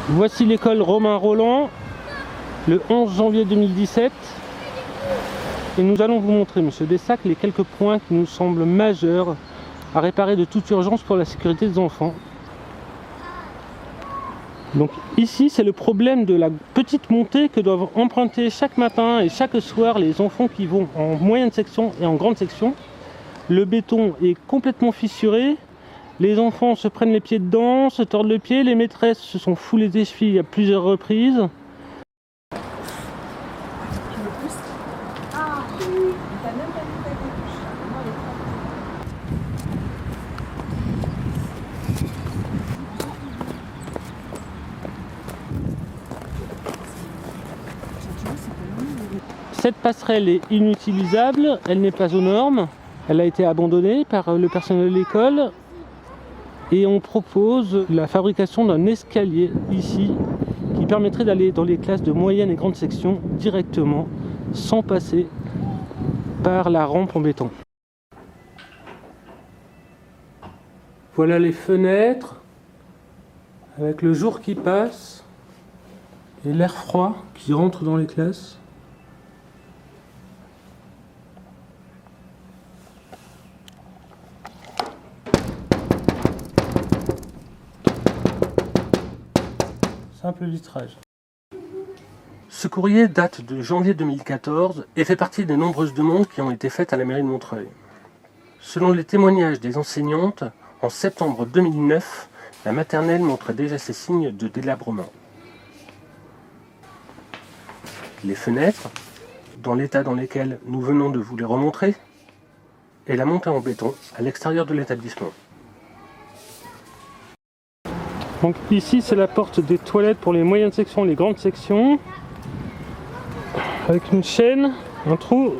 Voici l'école Romain Rolland, le 11 janvier 2017. Et nous allons vous montrer, monsieur Bessac, les quelques points qui nous semblent majeurs à réparer de toute urgence pour la sécurité des enfants. Donc ici, c'est le problème de la petite montée que doivent emprunter chaque matin et chaque soir les enfants qui vont en moyenne section et en grande section. Le béton est complètement fissuré. Les enfants se prennent les pieds dedans, se tordent le pied, les maîtresses se sont foulées des chevilles à plusieurs reprises. Cette passerelle est inutilisable, elle n'est pas aux normes, elle a été abandonnée par le personnel de l'école. Et on propose la fabrication d'un escalier ici qui permettrait d'aller dans les classes de moyenne et grande section directement sans passer par la rampe en béton. Voilà les fenêtres avec le jour qui passe et l'air froid qui rentre dans les classes. Simple vitrage. Ce courrier date de janvier 2014 et fait partie des nombreuses demandes qui ont été faites à la mairie de Montreuil. Selon les témoignages des enseignantes, en septembre 2009, la maternelle montrait déjà ses signes de délabrement. Les fenêtres, dans l'état dans lequel nous venons de vous les remontrer, et la montée en béton à l'extérieur de l'établissement. Donc ici c'est la porte des toilettes pour les moyennes sections et les grandes sections, avec une chaîne, un trou,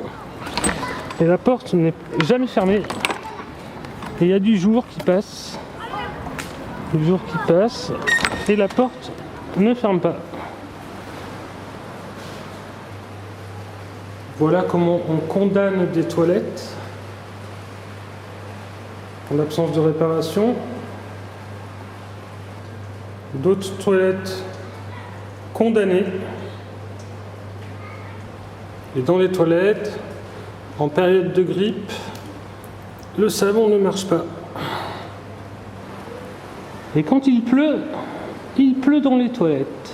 et la porte n'est jamais fermée. Et il y a du jour qui passe, et la porte ne ferme pas. Voilà comment on condamne des toilettes en l'absence de réparation. D'autres toilettes condamnées. Et dans les toilettes, en période de grippe, le savon ne marche pas. Et quand il pleut dans les toilettes.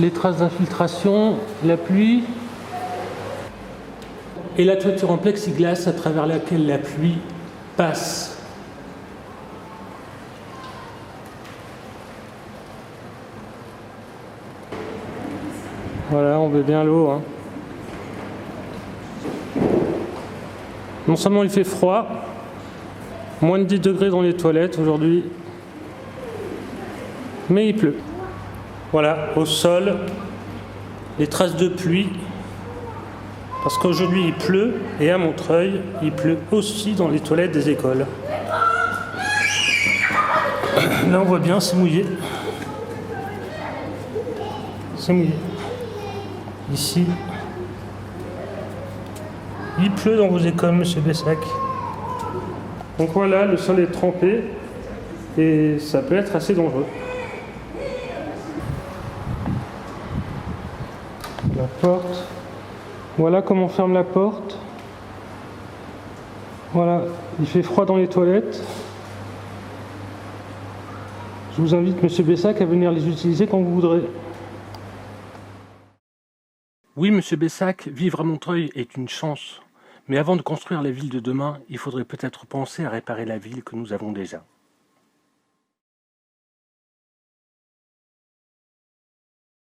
Les traces d'infiltration, la pluie et la toiture en plexiglas à travers laquelle la pluie passe. Voilà, on veut bien l'eau. Hein. Non seulement il fait froid, moins de 10 degrés dans les toilettes aujourd'hui, mais il pleut. Voilà, au sol, les traces de pluie, parce qu'aujourd'hui il pleut, et à Montreuil, il pleut aussi dans les toilettes des écoles. Là on voit bien, c'est mouillé. C'est mouillé. Ici, il pleut dans vos écoles, monsieur Bessac. Donc voilà, le sol est trempé et ça peut être assez dangereux. La porte. Voilà comment on ferme la porte. Voilà, il fait froid dans les toilettes. Je vous invite, monsieur Bessac, à venir les utiliser quand vous voudrez. Oui, monsieur Bessac, vivre à Montreuil est une chance. Mais avant de construire la ville de demain, il faudrait peut-être penser à réparer la ville que nous avons déjà.